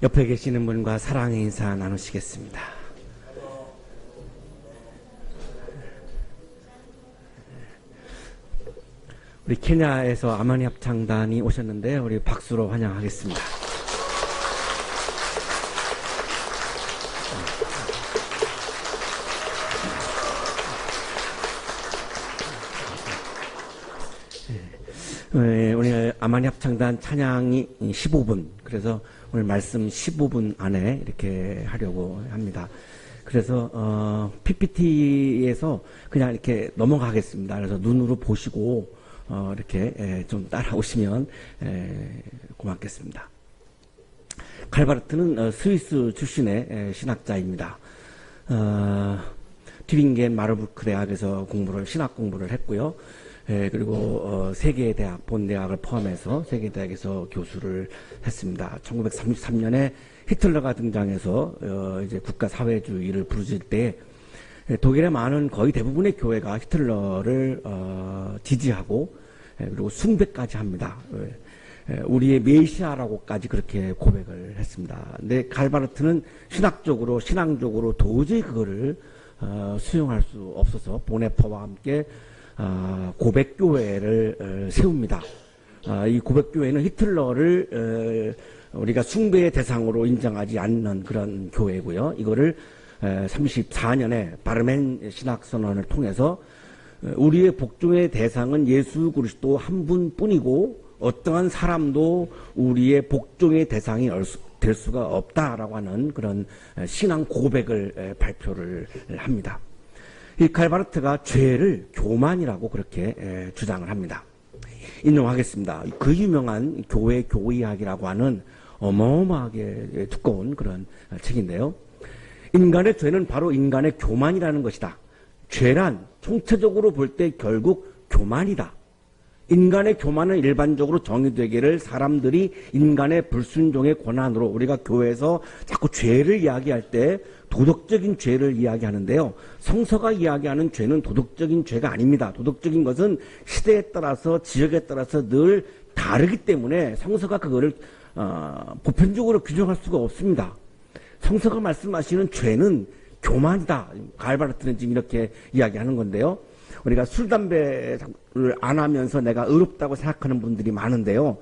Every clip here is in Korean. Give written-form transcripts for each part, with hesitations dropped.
옆에 계시는 분과 사랑의 인사 나누시겠습니다. 우리 케냐에서 아마니 합창단이 오셨는데 우리 박수로 환영하겠습니다. 오늘 아마니 합창단 찬양이 15분, 그래서 오늘 말씀 15분 안에 이렇게 하려고 합니다. 그래서 PPT에서 그냥 이렇게 넘어가겠습니다. 그래서 눈으로 보시고 이렇게 좀 따라오시면 고맙겠습니다. 칼바르트는 스위스 출신의 신학자입니다. 튜빙겐 마르부르크 대학에서 신학 공부를 했고요. 그리고 세계대학, 본대학을 포함해서 세계대학에서 교수를 했습니다. 1933년에 히틀러가 등장해서 이제 국가사회주의를 부르짖을 때 독일의 많은 거의 대부분의 교회가 히틀러를 지지하고 그리고 숭배까지 합니다. 우리의 메시아라고까지 그렇게 고백을 했습니다. 근데 칼바르트는 신학적으로, 신앙적으로 도저히 그거를 수용할 수 없어서 보네퍼와 함께 고백교회를 세웁니다. 이 고백교회는 히틀러를 우리가 숭배의 대상으로 인정하지 않는 그런 교회고요. 이거를 34년에 바르멘 신학선언을 통해서 우리의 복종의 대상은 예수 그리스도 한 분뿐이고 어떠한 사람도 우리의 복종의 대상이 될 수가 없다라고 하는 그런 신앙 고백을 발표를 합니다. 이 칼바르트가 죄를 교만이라고 그렇게 주장을 합니다. 인용하겠습니다. 그 유명한 교회 교의학이라고 하는 어마어마하게 두꺼운 그런 책인데요. 인간의 죄는 바로 인간의 교만이라는 것이다. 죄란 총체적으로 볼 때 결국 교만이다. 인간의 교만은 일반적으로 정의되기를 사람들이 인간의 불순종의 권한으로, 우리가 교회에서 자꾸 죄를 이야기할 때 도덕적인 죄를 이야기하는데요. 성서가 이야기하는 죄는 도덕적인 죄가 아닙니다. 도덕적인 것은 시대에 따라서 지역에 따라서 늘 다르기 때문에 성서가 그거를 보편적으로 규정할 수가 없습니다. 성서가 말씀하시는 죄는 교만이다. 칼바르트는 지금 이렇게 이야기하는 건데요. 우리가 술, 담배를 안 하면서 내가 의롭다고 생각하는 분들이 많은데요.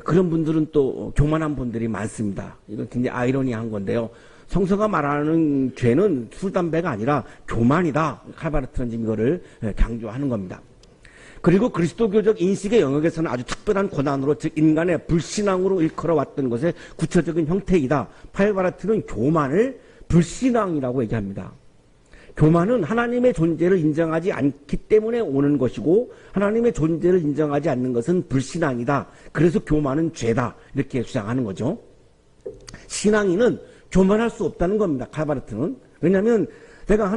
그런 분들은 또 교만한 분들이 많습니다. 이건 굉장히 아이러니한 건데요. 성서가 말하는 죄는 술, 담배가 아니라 교만이다. 칼바르트는 지금 이거를 강조하는 겁니다. 그리고 그리스도교적 인식의 영역에서는 아주 특별한 고난으로, 즉 인간의 불신앙으로 일컬어왔던 것의 구체적인 형태이다. 칼바르트는 교만을 불신앙이라고 얘기합니다. 교만은 하나님의 존재를 인정하지 않기 때문에 오는 것이고 하나님의 존재를 인정하지 않는 것은 불신앙이다. 그래서 교만은 죄다. 이렇게 주장하는 거죠. 신앙인은 교만할 수 없다는 겁니다. 칼바르트는. 왜냐하면 내가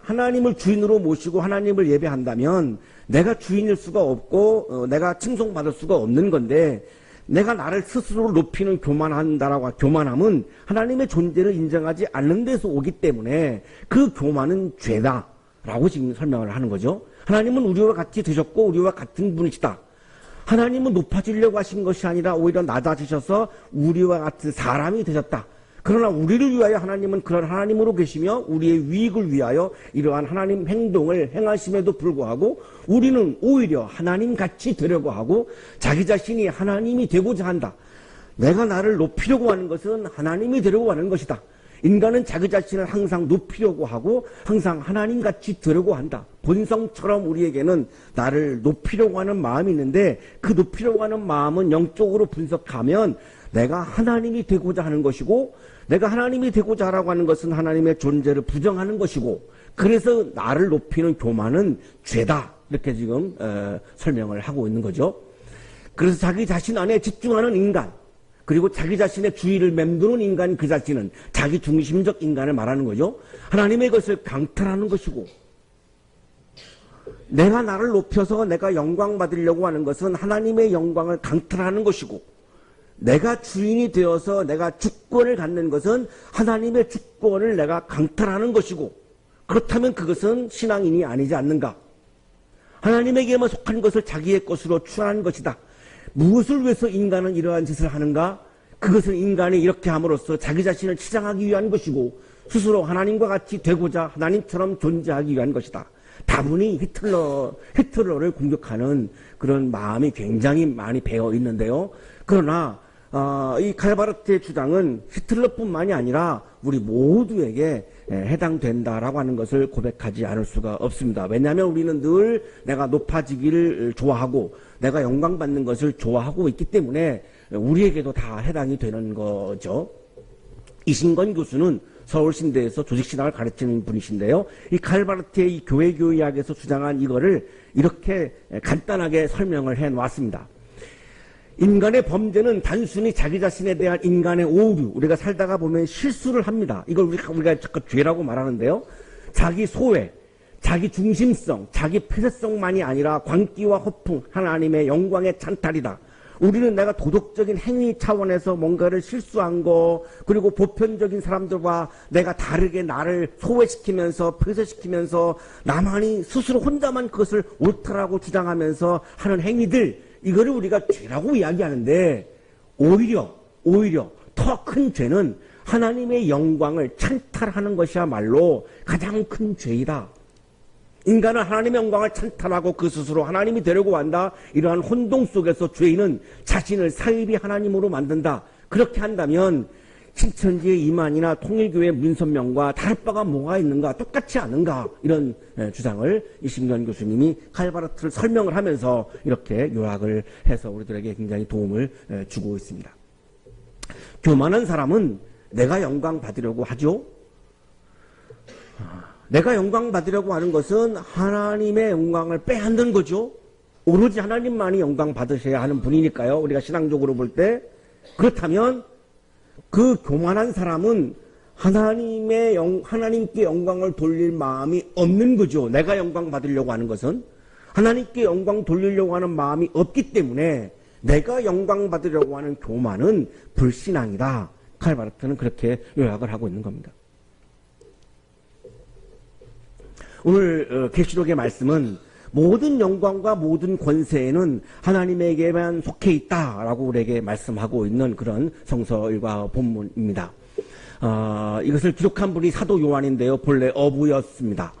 하나님을 주인으로 모시고 하나님을 예배한다면 내가 주인일 수가 없고 내가 칭송받을 수가 없는 건데, 내가 나를 스스로 높이는 교만함은 하나님의 존재를 인정하지 않는 데서 오기 때문에 그 교만은 죄다라고 지금 설명을 하는 거죠. 하나님은 우리와 같이 되셨고 우리와 같은 분이시다. 하나님은 높아지려고 하신 것이 아니라 오히려 낮아지셔서 우리와 같은 사람이 되셨다. 그러나 우리를 위하여 하나님은 그런 하나님으로 계시며 우리의 유익을 위하여 이러한 하나님 행동을 행하심에도 불구하고 우리는 오히려 하나님같이 되려고 하고 자기 자신이 하나님이 되고자 한다. 내가 나를 높이려고 하는 것은 하나님이 되려고 하는 것이다. 인간은 자기 자신을 항상 높이려고 하고 항상 하나님같이 되려고 한다. 본성처럼 우리에게는 나를 높이려고 하는 마음이 있는데, 그 높이려고 하는 마음은 영적으로 분석하면 내가 하나님이 되고자 하는 것이고, 내가 하나님이 되고자 하라고 하는 것은 하나님의 존재를 부정하는 것이고, 그래서 나를 높이는 교만은 죄다. 이렇게 지금 설명을 하고 있는 거죠. 그래서 자기 자신 안에 집중하는 인간, 그리고 자기 자신의 주의를 맴도는 인간, 그 자신은 자기 중심적 인간을 말하는 거죠. 하나님의 것을 강탈하는 것이고, 내가 나를 높여서 내가 영광 받으려고 하는 것은 하나님의 영광을 강탈하는 것이고, 내가 주인이 되어서 내가 주권을 갖는 것은 하나님의 주권을 내가 강탈하는 것이고, 그렇다면 그것은 신앙인이 아니지 않는가? 하나님에게만 속한 것을 자기의 것으로 취하는 것이다. 무엇을 위해서 인간은 이러한 짓을 하는가? 그것은 인간이 이렇게 함으로써 자기 자신을 치장하기 위한 것이고 스스로 하나님과 같이 되고자 하나님처럼 존재하기 위한 것이다. 다분히 히틀러를 공격하는 그런 마음이 굉장히 많이 배어 있는데요. 그러나 이 칼바르트의 주장은 히틀러뿐만이 아니라 우리 모두에게 해당된다라고 하는 것을 고백하지 않을 수가 없습니다. 왜냐하면 우리는 늘 내가 높아지기를 좋아하고 내가 영광받는 것을 좋아하고 있기 때문에 우리에게도 다 해당이 되는 거죠. 이신건 교수는 서울신대에서 조직신학을 가르치는 분이신데요. 이 칼바르트의 이 교회교의학에서 주장한 이거를 이렇게 간단하게 설명을 해놓았습니다. 인간의 범죄는 단순히 자기 자신에 대한 인간의 오류, 우리가 살다가 보면 실수를 합니다. 이걸 우리가 자꾸 죄라고 말하는데요. 자기 소외, 자기 중심성, 자기 폐쇄성만이 아니라 광기와 허풍, 하나님의 영광의 찬탈이다. 우리는 내가 도덕적인 행위 차원에서 뭔가를 실수한 거, 그리고 보편적인 사람들과 내가 다르게 나를 소외시키면서 폐쇄시키면서 나만이 스스로 혼자만 그것을 옳다라고 주장하면서 하는 행위들, 이거를 우리가 죄라고 이야기하는데 오히려 더 큰 죄는 하나님의 영광을 찬탈하는 것이야말로 가장 큰 죄이다. 인간은 하나님의 영광을 찬탈하고 그 스스로 하나님이 되려고 한다. 이러한 혼동 속에서 죄인은 자신을 사이비 하나님으로 만든다. 그렇게 한다면 신천지의 이만희나 통일교회 문선명과 다를 바가 뭐가 있는가, 똑같지 않은가, 이런 주장을 이신건 교수님이 칼바르트를 설명을 하면서 이렇게 요약을 해서 우리들에게 굉장히 도움을 주고 있습니다. 교만한 사람은 내가 영광 받으려고 하죠. 내가 영광 받으려고 하는 것은 하나님의 영광을 빼앗는 거죠. 오로지 하나님만이 영광 받으셔야 하는 분이니까요. 우리가 신앙적으로 볼 때. 그렇다면 그 교만한 사람은 하나님께 영광을 돌릴 마음이 없는 거죠. 내가 영광 받으려고 하는 것은 하나님께 영광 돌리려고 하는 마음이 없기 때문에 내가 영광 받으려고 하는 교만은 불신앙이다. 칼바르트는 그렇게 요약을 하고 있는 겁니다. 오늘 계시록의 말씀은 모든 영광과 모든 권세에는 하나님에게만 속해 있다라고 우리에게 말씀하고 있는 그런 성서 일과 본문입니다. 이것을 기록한 분이 사도 요한인데요. 본래 어부였습니다.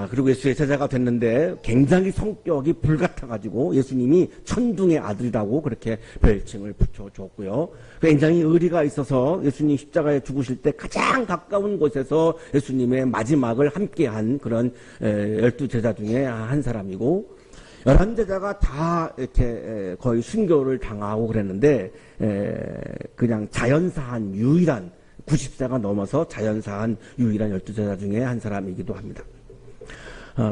그리고 예수의 제자가 됐는데 굉장히 성격이 불같아가지고 예수님이 천둥의 아들이라고 그렇게 별칭을 붙여줬고요. 굉장히 의리가 있어서 예수님 십자가에 죽으실 때 가장 가까운 곳에서 예수님의 마지막을 함께한 그런 12제자 중에 한 사람이고 11제자가 다 이렇게 거의 순교를 당하고 그랬는데 그냥 자연사한 유일한 90세가 넘어서 자연사한 유일한 12제자 중에 한 사람이기도 합니다.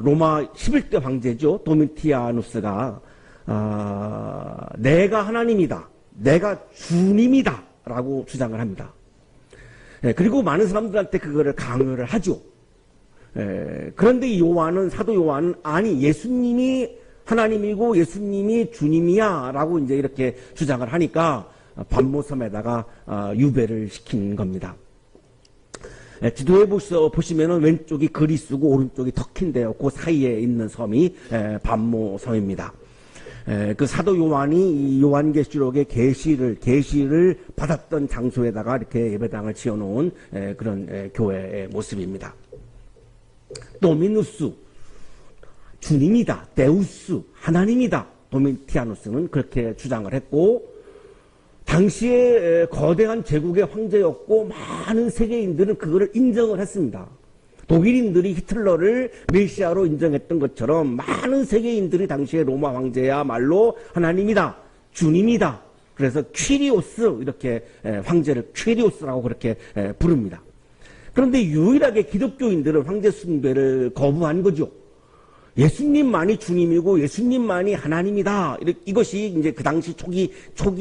로마 11대 황제죠. 도미티아누스가 내가 하나님이다. 내가 주님이다. 라고 주장을 합니다. 그리고 많은 사람들한테 그거를 강요를 하죠. 그런데 이 사도 요한은 아니 예수님이 하나님이고 예수님이 주님이야 라고 이제 이렇게 주장을 하니까 반모섬에다가 유배를 시킨 겁니다. 지도에 보시면은 왼쪽이 그리스고 오른쪽이 터키인데요. 그 사이에 있는 섬이 반모섬입니다. 그 사도 요한이 이 요한계시록의 계시를 받았던 장소에다가 이렇게 예배당을 지어놓은 그런 교회의 모습입니다. 도미누스 주님이다. 데우스 하나님이다. 도미티아누스는 그렇게 주장을 했고 당시에 거대한 제국의 황제였고 많은 세계인들은 그거를 인정을 했습니다. 독일인들이 히틀러를 메시아로 인정했던 것처럼 많은 세계인들이 당시에 로마 황제야말로 하나님이다. 주님이다. 그래서 퀴리오스 이렇게 황제를 퀴리오스라고 그렇게 부릅니다. 그런데 유일하게 기독교인들은 황제 숭배를 거부한 거죠. 예수님만이 주님이고 예수님만이 하나님이다. 이것이 이제 그 당시 초기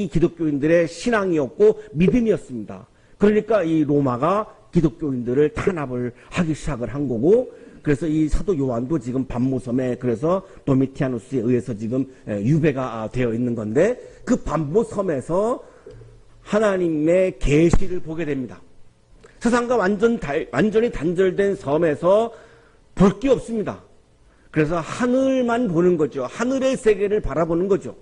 기독교인들의 신앙이었고 믿음이었습니다. 그러니까 이 로마가 기독교인들을 탄압을 하기 시작을 한 거고, 그래서 이 사도 요한도 지금 반모섬에 그래서 도미티아누스에 의해서 지금 유배가 되어 있는 건데 그 반모섬에서 하나님의 계시를 보게 됩니다. 세상과 완전히 단절된 섬에서 볼 게 없습니다. 그래서 하늘만 보는 거죠. 하늘의 세계를 바라보는 거죠.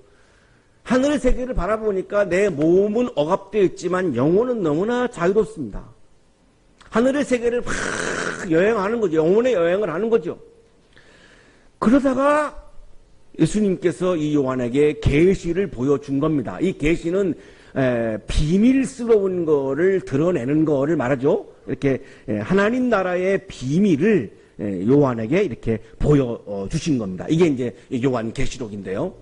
하늘의 세계를 바라보니까 내 몸은 억압되어 있지만 영혼은 너무나 자유롭습니다. 하늘의 세계를 막 여행하는 거죠. 영혼의 여행을 하는 거죠. 그러다가 예수님께서 이 요한에게 계시를 보여준 겁니다. 이 계시는 비밀스러운 거를 드러내는 거를 말하죠. 이렇게 하나님 나라의 비밀을 요한에게 이렇게 보여주신 겁니다. 이게 이제 요한계시록인데요.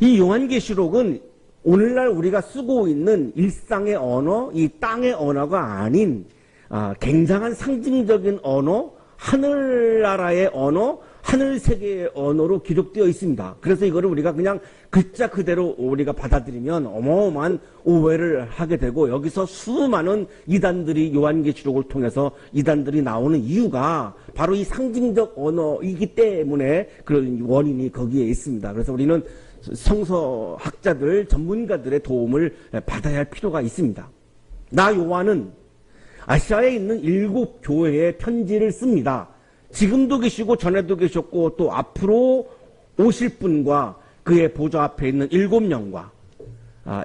이 요한계시록은 오늘날 우리가 쓰고 있는 일상의 언어, 이 땅의 언어가 아닌 굉장한 상징적인 언어, 하늘나라의 언어, 하늘세계의 언어로 기록되어 있습니다. 그래서 이거를 우리가 그냥 글자 그대로 우리가 받아들이면 어마어마한 오해를 하게 되고, 여기서 수많은 이단들이 요한계시록을 통해서 이단들이 나오는 이유가 바로 이 상징적 언어이기 때문에 그런 원인이 거기에 있습니다. 그래서 우리는 성서학자들, 전문가들의 도움을 받아야 할 필요가 있습니다. 나 요한은 아시아에 있는 7 교회에 편지를 씁니다. 지금도 계시고 전에도 계셨고 또 앞으로 오실 분과 그의 보좌 앞에 있는 7명과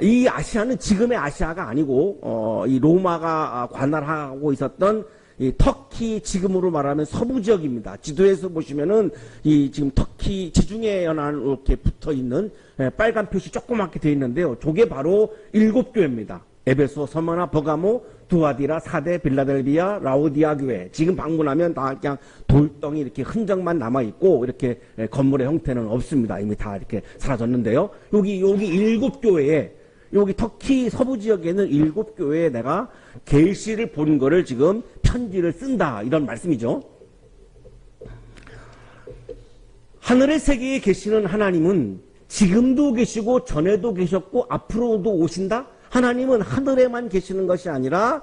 이 아시아는 지금의 아시아가 아니고 이 로마가 관할하고 있었던 이 터키, 지금으로 말하면 서부 지역입니다. 지도에서 보시면은 이 지금 터키 지중해 연안 이렇게 붙어 있는 빨간 표시 조그맣게 되어 있는데요. 저게 바로 7교회입니다. 에베소, 서머나, 버가모, 두아디라, 사데, 빌라델비아, 라오디아 교회. 지금 방문하면 다 그냥 돌덩이 이렇게 흔적만 남아있고, 이렇게 건물의 형태는 없습니다. 이미 다 이렇게 사라졌는데요. 여기 7교회에, 여기 터키 서부 지역에는 7교회에 내가 계시를 본 거를 지금 편지를 쓴다. 이런 말씀이죠. 하늘의 세계에 계시는 하나님은 지금도 계시고 전에도 계셨고 앞으로도 오신다? 하나님은 하늘에만 계시는 것이 아니라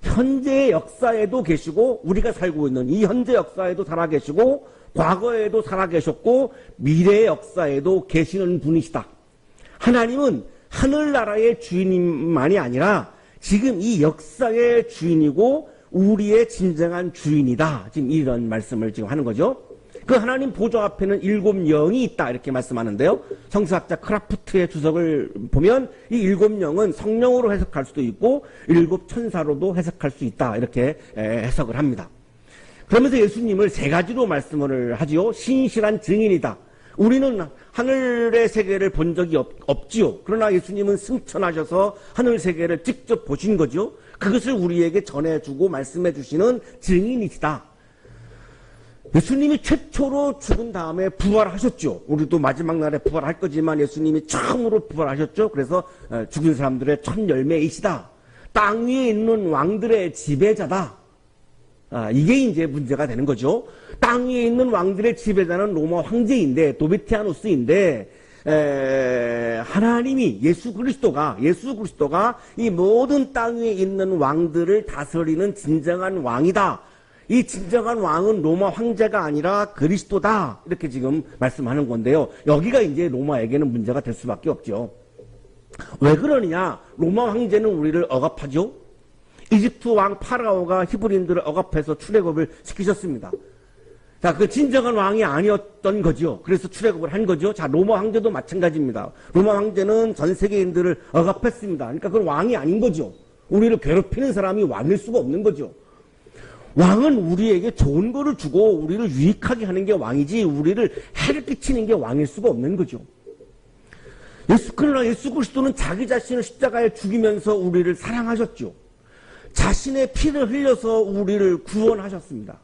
현재의 역사에도 계시고, 우리가 살고 있는 이 현재 역사에도 살아계시고, 과거에도 살아계셨고, 미래의 역사에도 계시는 분이시다. 하나님은 하늘나라의 주인만이 아니라 지금 이 역사의 주인이고 우리의 진정한 주인이다. 지금 이런 말씀을 지금 하는 거죠. 그 하나님 보좌 앞에는 7영이 있다, 이렇게 말씀하는데요. 성서학자 크라프트의 주석을 보면 이 7영은 성령으로 해석할 수도 있고 7 천사로도 해석할 수 있다, 이렇게 해석을 합니다. 그러면서 예수님을 3가지로 말씀을 하지요. 신실한 증인이다. 우리는 하늘의 세계를 본 적이 없지요. 그러나 예수님은 승천하셔서 하늘 세계를 직접 보신 거죠. 그것을 우리에게 전해주고 말씀해 주시는 증인이시다. 예수님이 최초로 죽은 다음에 부활하셨죠. 우리도 마지막 날에 부활할 거지만 예수님이 처음으로 부활하셨죠. 그래서 죽은 사람들의 첫 열매이시다. 땅 위에 있는 왕들의 지배자다. 이게 이제 문제가 되는 거죠. 땅 위에 있는 왕들의 지배자는 로마 황제인데, 도미티아누스인데, 하나님이 예수 그리스도가 이 모든 땅 위에 있는 왕들을 다스리는 진정한 왕이다. 이 진정한 왕은 로마 황제가 아니라 그리스도다. 이렇게 지금 말씀하는 건데요. 여기가 이제 로마에게는 문제가 될 수밖에 없죠. 왜 그러느냐? 로마 황제는 우리를 억압하죠. 이집트 왕 파라오가 히브리인들을 억압해서 출애굽을 시키셨습니다. 자, 그 진정한 왕이 아니었던 거죠. 그래서 출애굽을 한 거죠. 자, 로마 황제도 마찬가지입니다. 로마 황제는 전 세계인들을 억압했습니다. 그러니까 그건 왕이 아닌 거죠. 우리를 괴롭히는 사람이 왕일 수가 없는 거죠. 왕은 우리에게 좋은 거를 주고 우리를 유익하게 하는 게 왕이지, 우리를 해를 끼치는 게 왕일 수가 없는 거죠. 그러나 예수 그리스도는 자기 자신을 십자가에 죽이면서 우리를 사랑하셨죠. 자신의 피를 흘려서 우리를 구원하셨습니다.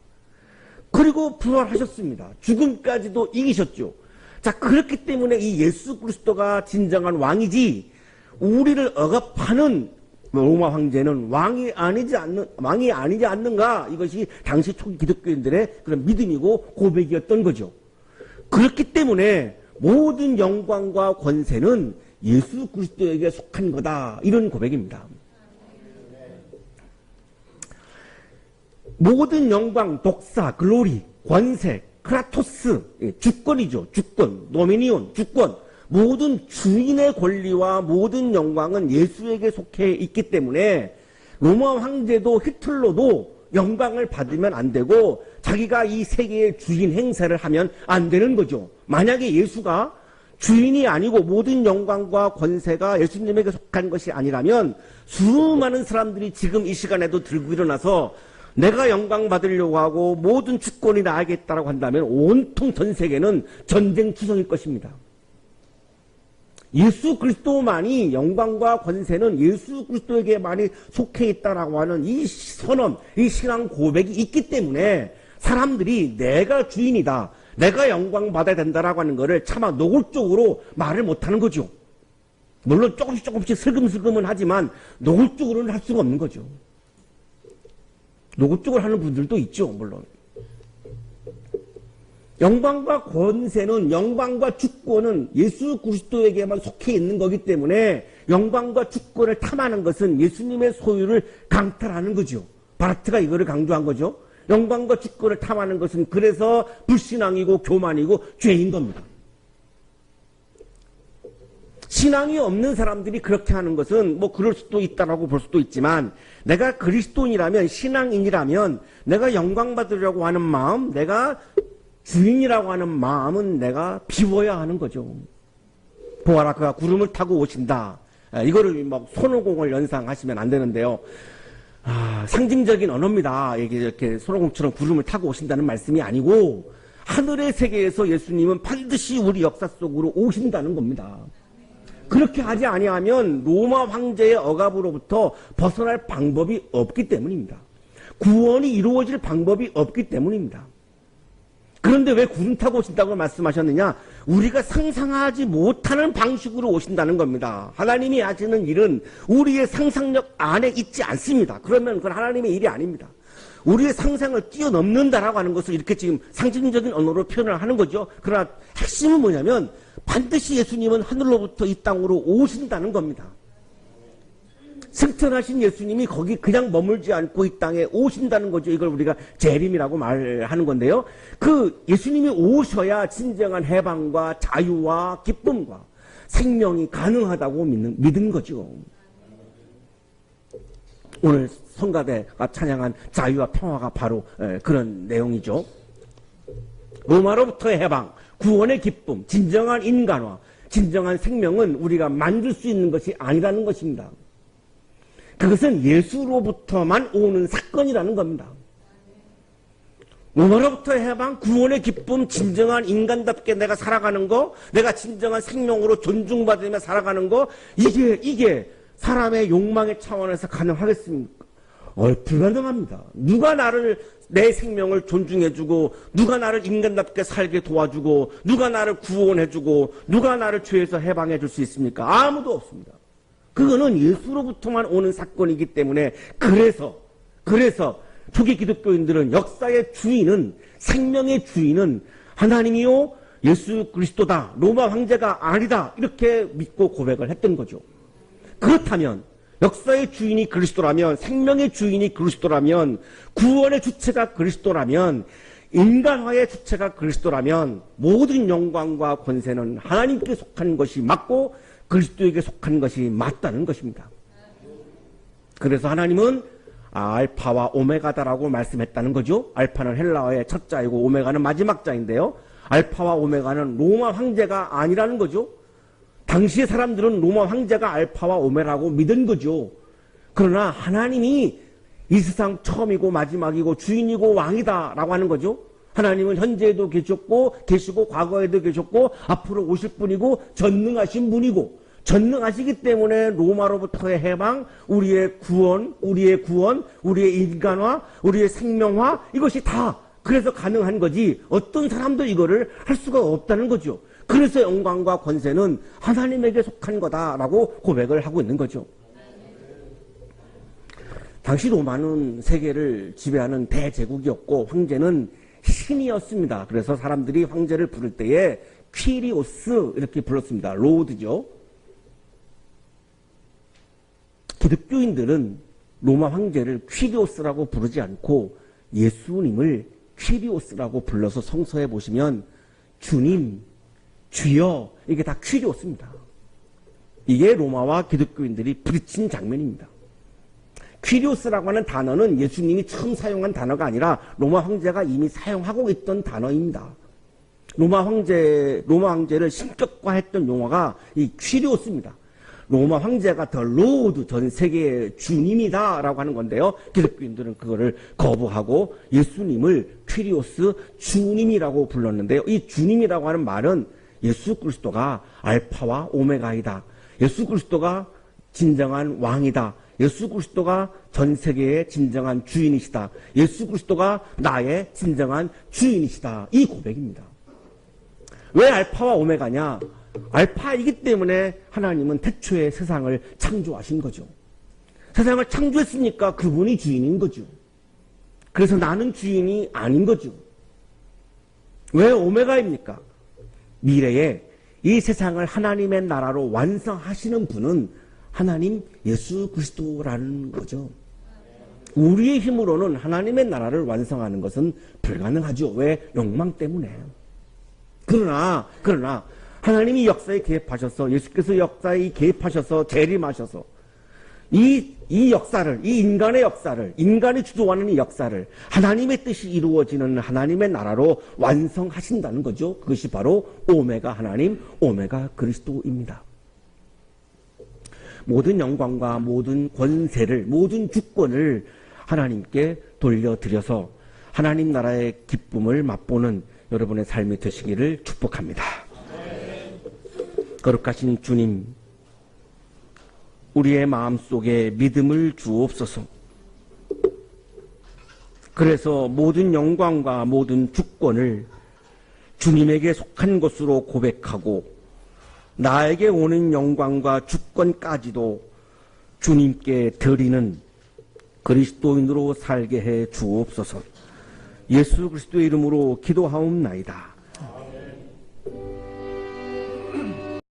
그리고 부활하셨습니다. 죽음까지도 이기셨죠. 자, 그렇기 때문에 이 예수 그리스도가 진정한 왕이지, 우리를 억압하는 로마 황제는 왕이 아니지 않는가? 이것이 당시 초기 기독교인들의 그런 믿음이고 고백이었던 거죠. 그렇기 때문에 모든 영광과 권세는 예수 그리스도에게 속한 거다. 이런 고백입니다. 모든 영광, 독사, 글로리, 권세, 크라토스, 주권이죠. 주권, 도미니온, 주권. 모든 주인의 권리와 모든 영광은 예수에게 속해 있기 때문에 로마 황제도 히틀러도 영광을 받으면 안 되고 자기가 이 세계의 주인 행세를 하면 안 되는 거죠. 만약에 예수가 주인이 아니고 모든 영광과 권세가 예수님에게 속한 것이 아니라면 수많은 사람들이 지금 이 시간에도 들고 일어나서 내가 영광 받으려고 하고 모든 주권이 나에게 있다고 한다면 온통 전 세계는 전쟁 투성일 것입니다. 예수 그리스도만이 영광과 권세는 예수 그리스도에게만이 속해 있다라고 하는 이 선언, 이 신앙 고백이 있기 때문에 사람들이 내가 주인이다, 내가 영광 받아야 된다라고 하는 것을 차마 노골적으로 말을 못하는 거죠. 물론 조금씩 슬금슬금은 하지만 노골적으로는 할 수가 없는 거죠. 노골적으로 하는 분들도 있죠, 물론. 영광과 권세는, 영광과 주권은 예수 그리스도에게만 속해 있는 거기 때문에 영광과 주권을 탐하는 것은 예수님의 소유를 강탈하는 거죠. 바르트가 이거를 강조한 거죠. 영광과 주권을 탐하는 것은 그래서 불신앙이고 교만이고 죄인 겁니다. 신앙이 없는 사람들이 그렇게 하는 것은 뭐 그럴 수도 있다라고 볼 수도 있지만, 내가 그리스도인이라면, 신앙인이라면 내가 영광 받으려고 하는 마음, 내가 주인이라고 하는 마음은 내가 비워야 하는 거죠. 보아라, 그가 구름을 타고 오신다. 이거를 막 손오공을 연상하시면 안 되는데요. 상징적인 언어입니다. 이렇게 손오공처럼 구름을 타고 오신다는 말씀이 아니고, 하늘의 세계에서 예수님은 반드시 우리 역사 속으로 오신다는 겁니다. 그렇게 하지 아니하면 로마 황제의 억압으로부터 벗어날 방법이 없기 때문입니다. 구원이 이루어질 방법이 없기 때문입니다. 그런데 왜 구름 타고 오신다고 말씀하셨느냐? 우리가 상상하지 못하는 방식으로 오신다는 겁니다. 하나님이 하시는 일은 우리의 상상력 안에 있지 않습니다. 그러면 그건 하나님의 일이 아닙니다. 우리의 상상을 뛰어넘는다라고 하는 것을 이렇게 지금 상징적인 언어로 표현을 하는 거죠. 그러나 핵심은 뭐냐면 반드시 예수님은 하늘로부터 이 땅으로 오신다는 겁니다. 승천하신 예수님이 거기 그냥 머물지 않고 이 땅에 오신다는 거죠. 이걸 우리가 재림이라고 말하는 건데요. 그 예수님이 오셔야 진정한 해방과 자유와 기쁨과 생명이 가능하다고 믿은 거죠. 오늘 성가대가 찬양한 자유와 평화가 바로 그런 내용이죠. 로마로부터의 해방, 구원의 기쁨, 진정한 인간화, 진정한 생명은 우리가 만들 수 있는 것이 아니라는 것입니다. 그것은 예수로부터만 오는 사건이라는 겁니다. 로마로부터의 해방, 구원의 기쁨, 진정한 인간답게 내가 살아가는 거, 내가 진정한 생명으로 존중받으며 살아가는 거, 이게 사람의 욕망의 차원에서 가능하겠습니까? 불가능합니다. 누가 내 생명을 존중해주고, 누가 나를 인간답게 살게 도와주고, 누가 나를 구원해주고, 누가 나를 죄에서 해방해줄 수 있습니까? 아무도 없습니다. 그거는 예수로부터만 오는 사건이기 때문에, 그래서 초기 기독교인들은 역사의 주인은, 생명의 주인은 하나님이요 예수 그리스도다, 로마 황제가 아니다, 이렇게 믿고 고백을 했던 거죠. 그렇다면 역사의 주인이 그리스도라면, 생명의 주인이 그리스도라면, 구원의 주체가 그리스도라면, 인간화의 주체가 그리스도라면 모든 영광과 권세는 하나님께 속한 것이 맞고 그리스도에게 속한 것이 맞다는 것입니다. 그래서 하나님은 알파와 오메가다라고 말씀했다는 거죠. 알파는 헬라어의 첫 자이고 오메가는 마지막 자인데요. 알파와 오메가는 로마 황제가 아니라는 거죠. 당시의 사람들은 로마 황제가 알파와 오메가라고 믿은 거죠. 그러나 하나님이 이 세상 처음이고 마지막이고 주인이고 왕이다라고 하는 거죠. 하나님은 현재에도 계시고 과거에도 계셨고 앞으로 오실 분이고 전능하신 분이고, 전능하시기 때문에 로마로부터의 해방, 우리의 구원, 우리의 인간화, 우리의 생명화, 이것이 다 그래서 가능한 거지 어떤 사람도 이거를 할 수가 없다는 거죠. 그래서 영광과 권세는 하나님에게 속한 거다라고 고백을 하고 있는 거죠. 당시 로마는 세계를 지배하는 대제국이었고 황제는 신이었습니다. 그래서 사람들이 황제를 부를 때에 퀴리오스 이렇게 불렀습니다. 로드죠. 기독교인들은 로마 황제를 퀴리오스라고 부르지 않고 예수님을 퀴리오스라고 불러서 성서에 보시면 주님, 주여, 이게 다 퀴리오스입니다. 이게 로마와 기독교인들이 부딪힌 장면입니다. 퀴리오스라고 하는 단어는 예수님이 처음 사용한 단어가 아니라 로마 황제가 이미 사용하고 있던 단어입니다. 로마 황제를 신격화했던 용어가 이 퀴리오스입니다. 로마 황제가 더 로드, 전 세계의 주님이다라고 하는 건데요. 기독교인들은 그거를 거부하고 예수님을 퀴리오스 주님이라고 불렀는데요. 이 주님이라고 하는 말은 예수 그리스도가 알파와 오메가이다. 예수 그리스도가 진정한 왕이다. 예수 그리스도가 전 세계의 진정한 주인이시다. 예수 그리스도가 나의 진정한 주인이시다. 이 고백입니다. 왜 알파와 오메가냐? 알파이기 때문에 하나님은 태초에 세상을 창조하신 거죠. 세상을 창조했으니까 그분이 주인인 거죠. 그래서 나는 주인이 아닌 거죠. 왜 오메가입니까? 미래에 이 세상을 하나님의 나라로 완성하시는 분은 하나님 예수 그리스도라는 거죠. 우리의 힘으로는 하나님의 나라를 완성하는 것은 불가능하죠. 왜? 욕망 때문에. 그러나 하나님이 역사에 개입하셔서, 예수께서 역사에 개입하셔서 재림하셔서 이 역사를, 이 인간의 역사를, 인간이 주도하는 이 역사를 하나님의 뜻이 이루어지는 하나님의 나라로 완성하신다는 거죠. 그것이 바로 오메가 하나님, 오메가 그리스도입니다. 모든 영광과 모든 권세를, 모든 주권을 하나님께 돌려드려서 하나님 나라의 기쁨을 맛보는 여러분의 삶이 되시기를 축복합니다. 거룩하신 주님, 우리의 마음속에 믿음을 주옵소서. 그래서 모든 영광과 모든 주권을 주님에게 속한 것으로 고백하고 나에게 오는 영광과 주권까지도 주님께 드리는 그리스도인으로 살게 해 주옵소서. 예수 그리스도의 이름으로 기도하옵나이다.